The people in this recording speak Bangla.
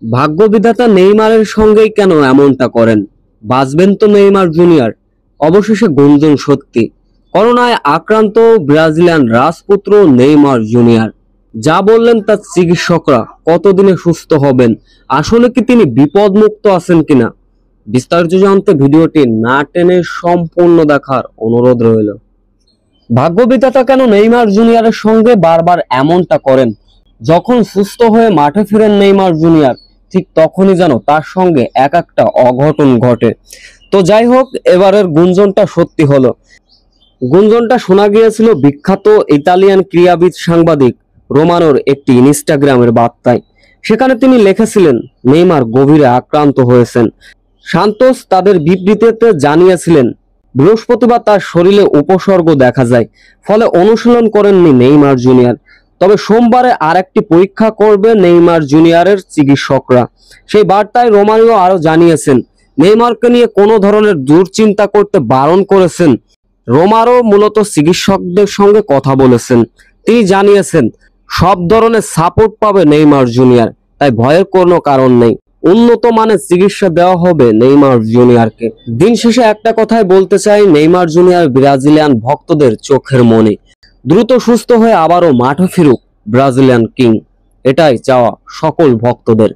ভাগ্যবিধাতা নেইমারের সঙ্গেই কেন এমনটা করেন? বাঁচবেন তো নেইমার জুনিয়র? অবশেষে গুঞ্জন সত্যি, করোনায় আক্রান্ত ব্রাজিলিয়ান রাজপুত্র নেইমার জুনিয়র। যা বললেন তার চিকিৎসকরা, কতদিনে সুস্থ হবেন, আসলে কি তিনি বিপদমুক্ত আছেন কিনা, বিস্তারিত জানতে ভিডিওটি না টেনে সম্পূর্ণ দেখার অনুরোধ রইল। ভাগ্যবিধাতা কেন নেইমার জুনিয়রের সঙ্গে বারবার এমনটা করেন? যখন সুস্থ হয়ে মাঠে ফিরেন নেইমার জুনিয়র, ঠিক তখনই যেন তার সঙ্গে এক একটা অঘটন ঘটে। তো যাই হোক, এবারের গুঞ্জনটা সত্যি হলো। গুঞ্জনটা শোনা গিয়েছিল বিখ্যাত ইতালিয়ান ক্রীড়াবিদ সাংবাদিক রোমানোর একটি ইনস্টাগ্রামের বার্তায়। সেখানে তিনি লিখেছিলেন নেইমার গভীরে আক্রান্ত হয়েছেন। সান্তোস তাদের বিবৃতিতে জানিয়েছিলেন বৃহস্পতিবার তার শরীরে উপসর্গ দেখা যায়, ফলে অনুশীলন করেননি নেইমার জুনিয়র। তবে সোমবারে আরেকটি পরীক্ষা করবে নেইমার জুনিয়রের চিকিৎসকরা। সেই বার্তায় রোমানিও আরো জানিয়েছেন নেইমারকে নিয়ে কোনো ধরনের দুশ্চিন্তা করতে বারণ করেছেন। রোমারো মূলত চিকিৎসকদের সঙ্গে কথা বলেছেন। তিনি জানিয়েছেন সব ধরনের সাপোর্ট পাবে নেইমার জুনিয়র, তাই ভয়ের কোনো কারণ নেই। উন্নত মানের চিকিৎসা দেওয়া হবে নেইমার জুনিয়রকে। দিন শেষে একটা কথাই বলতে চাই, নেইমার জুনিয়র ব্রাজিলিয়ান ভক্তদের চোখের মণি। দ্রুত সুস্থ হয়ে আবারও মাঠে ফিরুক ব্রাজিলিয়ান কিং, এটাই চাওয়া সকল ভক্তদের।